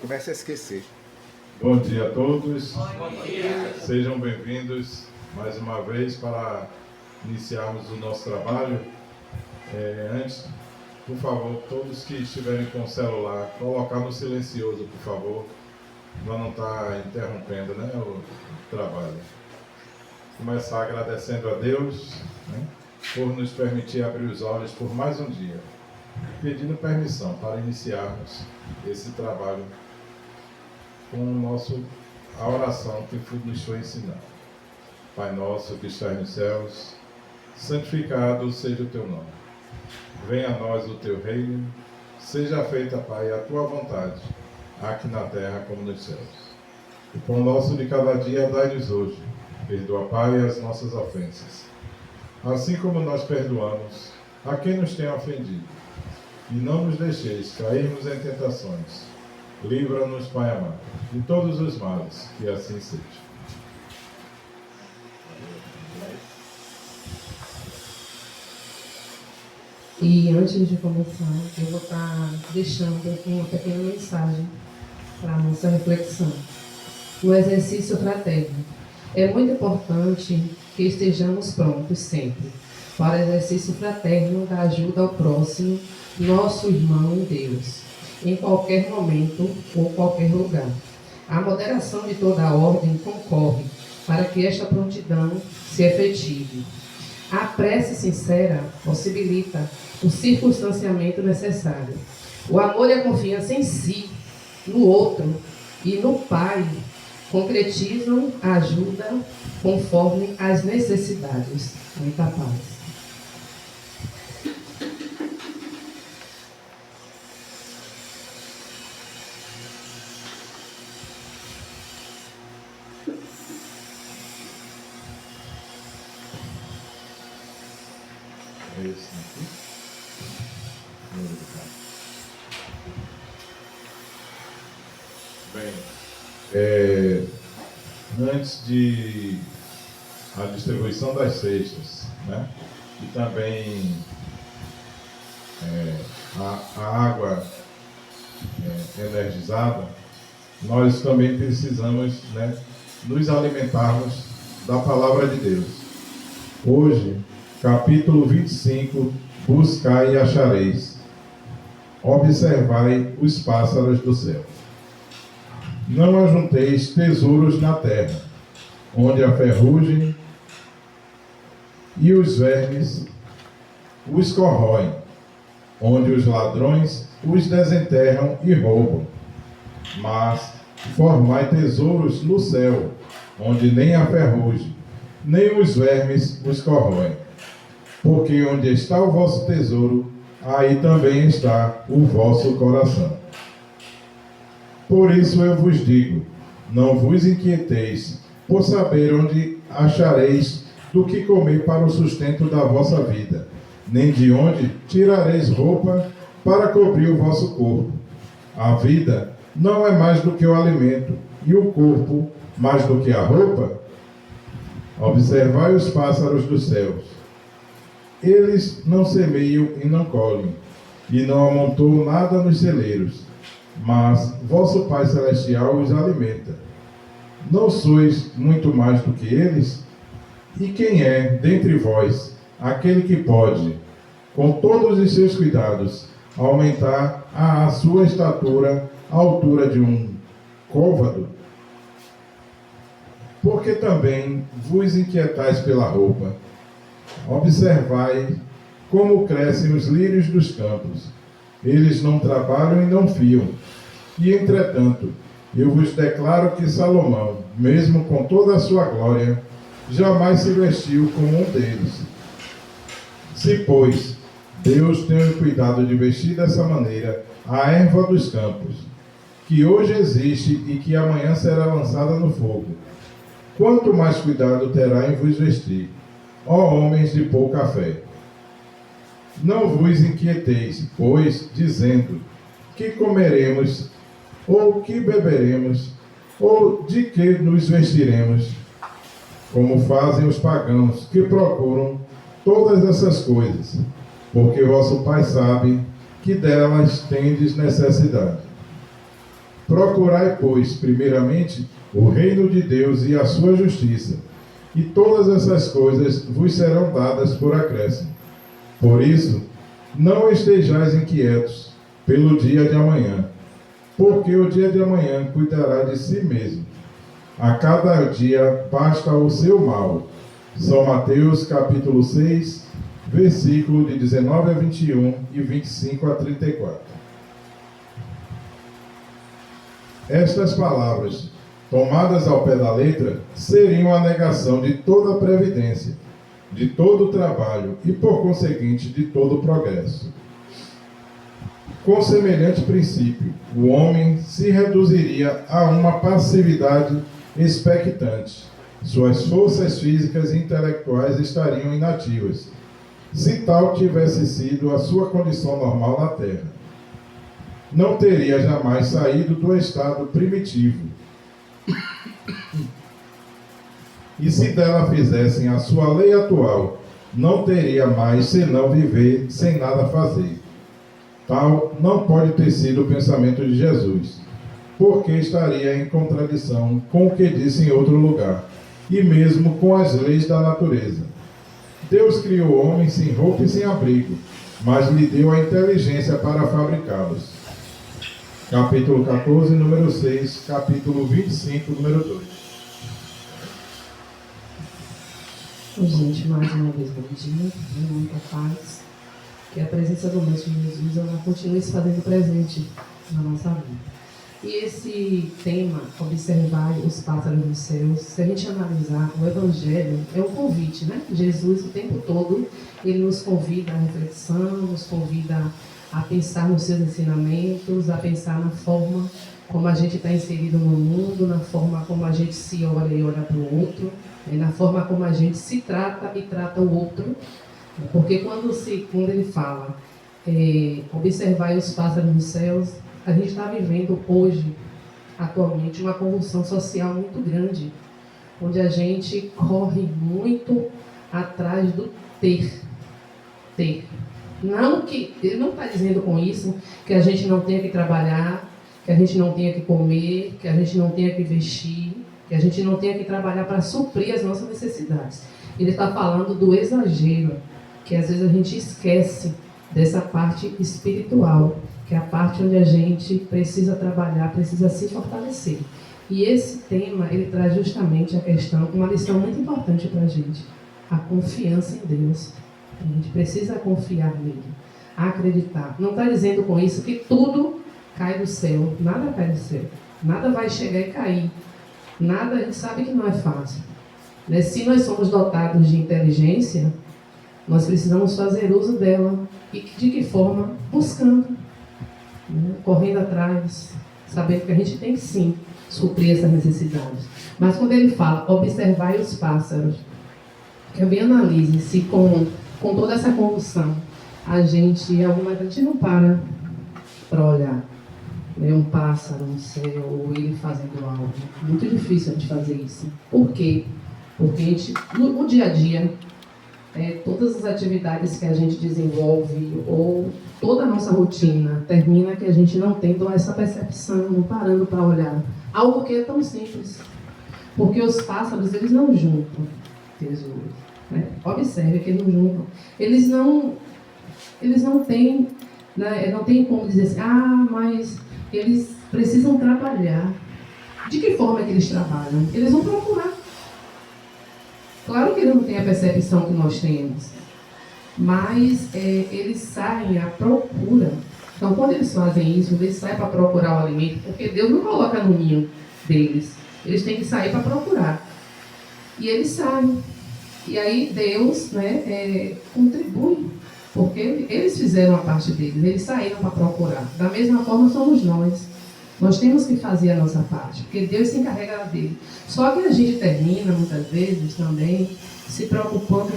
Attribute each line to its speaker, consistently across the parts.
Speaker 1: Começa a esquecer.
Speaker 2: Bom dia a todos. Bom dia. Sejam bem-vindos mais uma vez para iniciarmos o nosso trabalho. Antes, por favor, todos que estiverem com o celular, colocar no silencioso, por favor, para não estar interrompendo, o trabalho. Começar agradecendo a Deus, por nos permitir abrir os olhos por mais um dia, pedindo permissão para iniciarmos esse trabalho com a oração que nos foi ensinada. Pai nosso que estás nos céus, santificado seja o teu nome. Venha a nós o teu reino, seja feita, Pai, a tua vontade, aqui na terra como nos céus. O pão nosso de cada dia dai-nos hoje. Perdoa, Pai, as nossas ofensas, assim como nós perdoamos a quem nos tem ofendido. E não nos deixeis cairmos em tentações. Livra-nos, Pai amado, de todos os males, que assim seja.
Speaker 3: E antes de começar, eu vou estar deixando uma pequena mensagem para a nossa reflexão. O exercício fraterno. É muito importante que estejamos prontos sempre para o exercício fraterno da ajuda ao próximo, nosso irmão em Deus, em qualquer momento ou qualquer lugar. A moderação de toda a ordem concorre para que esta prontidão se efetive. A prece sincera possibilita o circunstanciamento necessário. O amor e a confiança em si, no outro e no Pai concretizam a ajuda conforme as necessidades. Muita paz.
Speaker 2: Antes de a distribuição das cestas, e também a água energizada, nós também precisamos nos alimentarmos da palavra de Deus. Hoje, capítulo 25, buscai e achareis, observai os pássaros do céu. Não ajunteis tesouros na terra, onde a ferrugem e os vermes os corroem, onde os ladrões os desenterram e roubam. Mas formai tesouros no céu, onde nem a ferrugem, nem os vermes os corroem. Porque onde está o vosso tesouro, aí também está o vosso coração. Por isso eu vos digo, não vos inquieteis por saber onde achareis do que comer para o sustento da vossa vida, nem de onde tirareis roupa para cobrir o vosso corpo. A vida não é mais do que o alimento, e o corpo mais do que a roupa? Observai os pássaros dos céus. Eles não semeiam e não colhem, e não amontoam nada nos celeiros, mas vosso Pai Celestial os alimenta. Não sois muito mais do que eles? E quem é, dentre vós, aquele que pode, com todos os seus cuidados, aumentar a sua estatura à altura de um côvado? Porque também vos inquietais pela roupa. Observai como crescem os lírios dos campos. Eles não trabalham e não fiam. E, entretanto, eu vos declaro que Salomão, mesmo com toda a sua glória, jamais se vestiu como um deles. Se, pois, Deus tem o cuidado de vestir dessa maneira a erva dos campos, que hoje existe e que amanhã será lançada no fogo, quanto mais cuidado terá em vos vestir, ó homens de pouca fé. Não vos inquieteis, pois, dizendo, que comeremos, ou que beberemos, ou de que nos vestiremos, como fazem os pagãos, que procuram todas essas coisas, porque vosso Pai sabe que delas tendes necessidade. Procurai, pois, primeiramente o reino de Deus e a sua justiça, e todas essas coisas vos serão dadas por acréscimo. Por isso, não estejais inquietos pelo dia de amanhã, porque o dia de amanhã cuidará de si mesmo. A cada dia basta o seu mal. São Mateus capítulo 6, versículo de 19 a 21 e 25 a 34. Estas palavras, tomadas ao pé da letra, seriam a negação de toda a previdência, de todo o trabalho e, por conseguinte, de todo o progresso. Com semelhante princípio, o homem se reduziria a uma passividade expectante. Suas forças físicas e intelectuais estariam inativas, se tal tivesse sido a sua condição normal na Terra. Não teria jamais saído do estado primitivo. E se dela fizessem a sua lei atual, não teria mais senão viver sem nada fazer. Tal não pode ter sido o pensamento de Jesus, porque estaria em contradição com o que disse em outro lugar, e mesmo com as leis da natureza. Deus criou o homem sem roupa e sem abrigo, mas lhe deu a inteligência para fabricá-los. Capítulo 14, número 6, capítulo 25, número 2.
Speaker 3: Gente, mais uma vez, bom dia, muita paz. Que a presença do Mestre Jesus ela continue se fazendo presente na nossa vida. E esse tema, observar os pássaros dos céus, se a gente analisar, o Evangelho é um convite, né? Jesus, o tempo todo, ele nos convida à reflexão, nos convida a pensar nos seus ensinamentos, a pensar na forma como a gente está inserido no mundo, na forma como a gente se olha e olha para o outro, na forma como a gente se trata e trata o outro. Porque quando ele fala observar os pássaros dos céus, a gente está vivendo hoje, atualmente, uma convulsão social muito grande, onde a gente corre muito atrás do ter. Não que, ele não está dizendo com isso que a gente não tenha que trabalhar, que a gente não tenha que comer, que a gente não tenha que vestir, que a gente não tenha que trabalhar para suprir as nossas necessidades. Ele está falando do exagero, que às vezes a gente esquece dessa parte espiritual, que é a parte onde a gente precisa trabalhar, precisa se fortalecer. E esse tema, ele traz justamente a questão, uma lição muito importante para a gente, a confiança em Deus. A gente precisa confiar nele, acreditar. Não está dizendo com isso que tudo cai do céu, nada cai do céu, nada vai chegar e cair, nada, a gente sabe que não é fácil. Se nós somos dotados de inteligência, nós precisamos fazer uso dela. E de que forma? Buscando, né? Correndo atrás, sabendo que a gente tem que sim suprir essas necessidades. Mas quando ele fala, observai os pássaros, que eu bem analise se com toda essa convulsão, a gente não para olhar, né? Um pássaro, um céu, ou ele fazendo algo. Muito difícil a gente fazer isso. Por quê? Porque a gente, no dia a dia, todas as atividades que a gente desenvolve, ou toda a nossa rotina, termina que a gente não tendo essa percepção, não parando para olhar. Algo que é tão simples. Porque os pássaros, eles não juntam tesouros. Né? Observe que eles não juntam. Eles não têm, né, não tem como dizer assim, mas eles precisam trabalhar. De que forma que eles trabalham? Eles vão procurar. Claro que eles não têm a percepção que nós temos, mas eles saem à procura. Então, quando eles fazem isso, eles saem para procurar o alimento, porque Deus não coloca no ninho deles. Eles têm que sair para procurar. E eles saem. E aí Deus, né, contribui, porque eles fizeram a parte deles, eles saíram para procurar. Da mesma forma somos nós. Nós temos que fazer a nossa parte, porque Deus se encarrega dele. Só que a gente termina, muitas vezes, também, se preocupando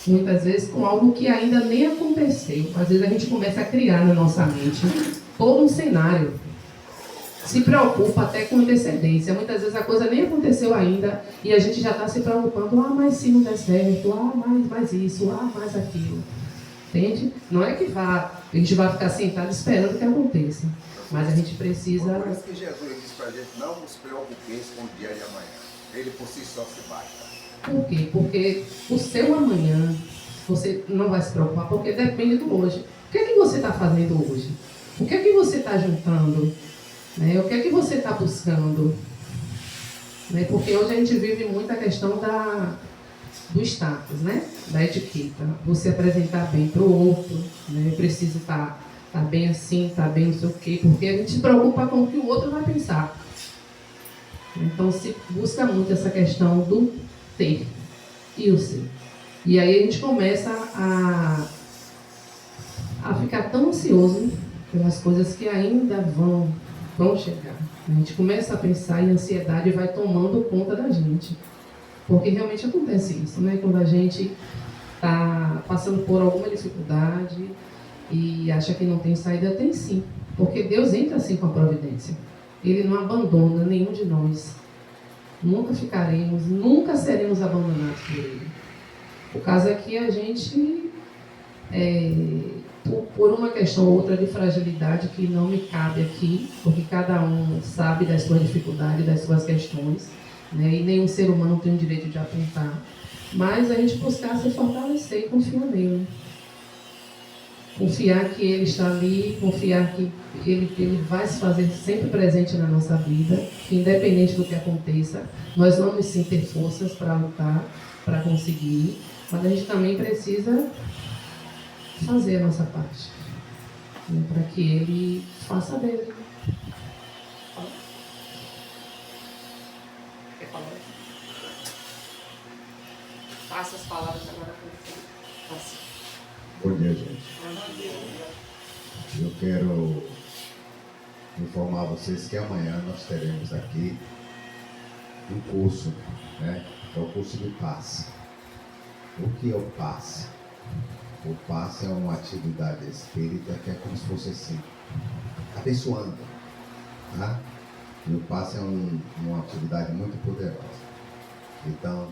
Speaker 3: muitas vezes, com algo que ainda nem aconteceu. Às vezes a gente começa a criar na nossa mente todo um cenário. Se preocupa até com antecedência. Muitas vezes a coisa nem aconteceu ainda e a gente já está se preocupando. Mas se não der certo, mais isso, mais aquilo. Entende? Não é que a gente vai ficar sentado esperando que aconteça. Mas a gente precisa...
Speaker 1: Por isso que Jesus disse para a gente, não nos preocupeis com o dia de amanhã. Ele por si só se basta.
Speaker 3: Por quê? Porque o seu amanhã, você não vai se preocupar, porque depende do hoje. O que é que você está fazendo hoje? O que é que você está juntando? Né? O que é que você está buscando? Né? Porque hoje a gente vive muito a questão do status, né? Da etiqueta. Você apresentar bem para o outro, né? Eu preciso estar bem assim, estar bem não sei o quê, porque a gente se preocupa com o que o outro vai pensar. Então se busca muito essa questão do ter e o ser. E aí a gente começa a ficar tão ansioso pelas coisas que ainda vão chegar. A gente começa a pensar e a ansiedade vai tomando conta da gente. Porque realmente acontece isso, né? Quando a gente está passando por alguma dificuldade e acha que não tem saída, tem sim. Porque Deus entra assim com a providência. Ele não abandona nenhum de nós. Nunca ficaremos, nunca seremos abandonados por Ele. O caso é que a gente, por uma questão ou outra de fragilidade que não me cabe aqui, porque cada um sabe das suas dificuldades, das suas questões, né? E nenhum ser humano tem o direito de apontar. Mas a gente buscar se fortalecer e confiar nele. Confiar que Ele está ali, confiar que Ele vai se fazer sempre presente na nossa vida, que independente do que aconteça, nós vamos sim ter forças para lutar, para conseguir, mas a gente também precisa fazer a nossa parte, né, para que Ele faça dele. Quer falar? Faça as palavras agora para você.
Speaker 4: Bom dia, gente. Eu quero informar vocês que amanhã nós teremos aqui um curso, né? É o curso de passe. O que é o passe? O passe é uma atividade espírita que é como se fosse assim, abençoando, tá? E o passe é uma atividade muito poderosa. Então,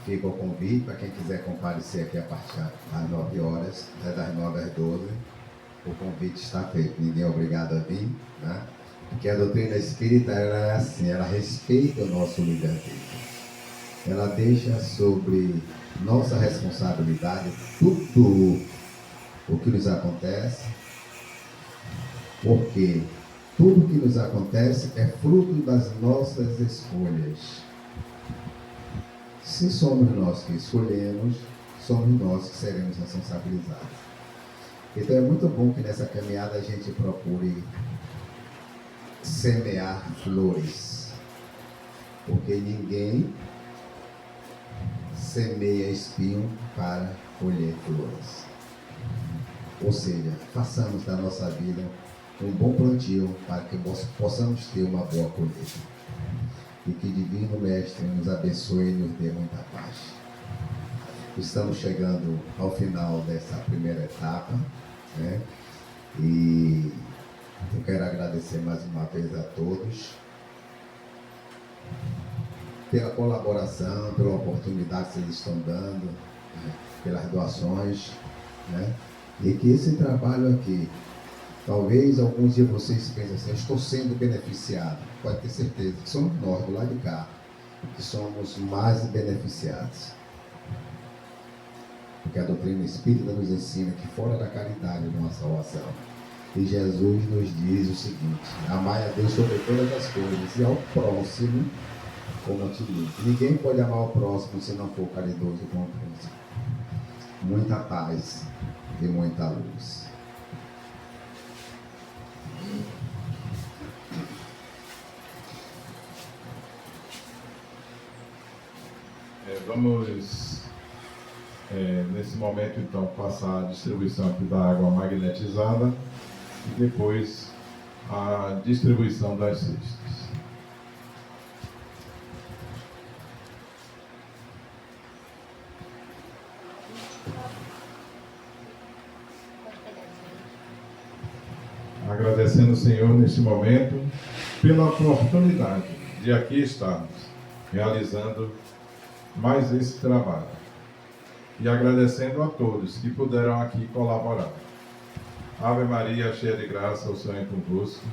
Speaker 4: fica o convite para quem quiser comparecer aqui a partir das 9 horas, das 9 às 12. O convite está feito, ninguém é obrigado a vir, né? Porque a doutrina espírita ela é assim, ela respeita o nosso livre-arbítrio. Ela deixa sobre nossa responsabilidade tudo o que nos acontece, porque tudo que nos acontece é fruto das nossas escolhas. Se somos nós que escolhemos, somos nós que seremos responsabilizados. Então é muito bom que nessa caminhada a gente procure semear flores, porque ninguém semeia espinho para colher flores. Ou seja, façamos da nossa vida um bom plantio para que possamos ter uma boa colheita. E que Divino Mestre nos abençoe e nos dê muita paz. Estamos chegando ao final dessa primeira etapa, né? E eu quero agradecer mais uma vez a todos pela colaboração, pela oportunidade que vocês estão dando, né? Pelas doações, né? E que esse trabalho aqui, talvez alguns de vocês pensem assim, eu estou sendo beneficiado. Pode ter certeza que somos nós, do lado de cá, que somos mais beneficiados. Porque a doutrina espírita nos ensina que fora da caridade não há salvação. E Jesus nos diz o seguinte: amai a Deus sobre todas as coisas e ao próximo como a ti mesmo. Ninguém pode amar o próximo se não for caridoso com o próximo. Muita paz e muita luz.
Speaker 2: Vamos, nesse momento, então, passar a distribuição aqui da água magnetizada e depois a distribuição das cestas. Agradecendo o Senhor neste momento pela oportunidade de aqui estarmos realizando mais esse trabalho. E agradecendo a todos que puderam aqui colaborar. Ave Maria, cheia de graça, o Senhor é convosco.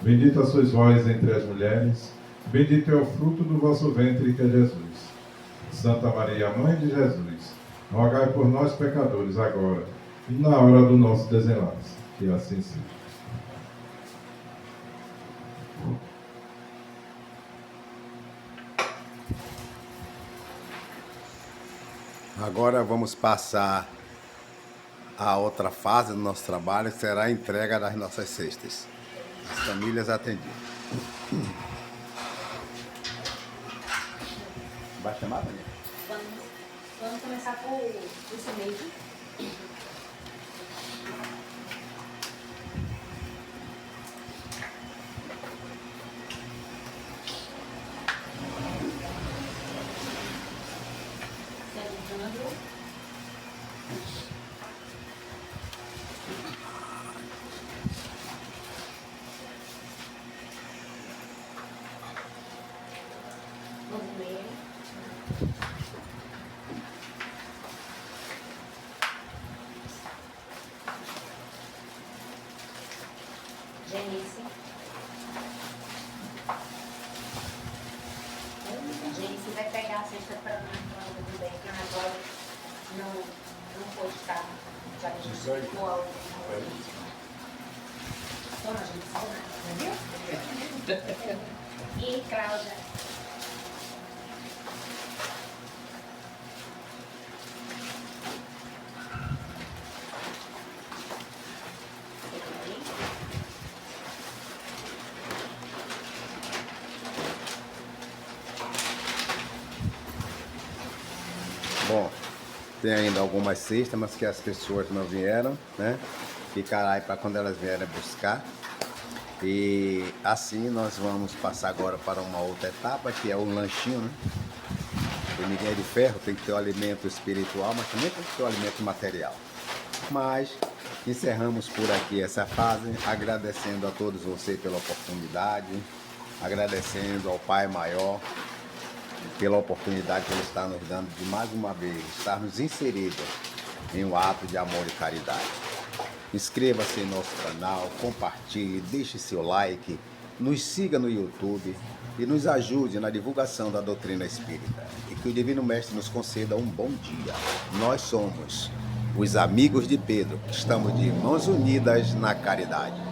Speaker 2: Bendita sois vós entre as mulheres, bendito é o fruto do vosso ventre, que é Jesus. Santa Maria, Mãe de Jesus, rogai por nós, pecadores, agora e na hora do nosso desenlace. Que assim seja.
Speaker 1: Agora vamos passar a outra fase do nosso trabalho, que será a entrega das nossas cestas. As famílias atendidas. Vai chamar, Daniel?
Speaker 5: Vamos começar por esse meio. Sentando. Vamos ver. Genice. Genice vai pegar a cesta para nós, tudo bem, porque agora não pode estar. Já a gente ficou a outra. Toma, gente, viu? E Cláudia.
Speaker 1: Bom, tem ainda algumas cestas, mas que as pessoas não vieram, né? Ficará aí para quando elas vierem buscar. E assim nós vamos passar agora para uma outra etapa, que é o lanchinho, né? O ninguém é de ferro, tem que ter o alimento espiritual, mas também tem que ter o alimento material. Mas encerramos por aqui essa fase, agradecendo a todos vocês pela oportunidade, agradecendo ao Pai Maior pela oportunidade que Ele está nos dando de mais uma vez estarmos inseridos em um ato de amor e caridade. Inscreva-se em nosso canal, compartilhe, deixe seu like, nos siga no YouTube e nos ajude na divulgação da doutrina espírita. E que o Divino Mestre nos conceda um bom dia. Nós somos os amigos de Pedro, estamos de mãos unidas na caridade.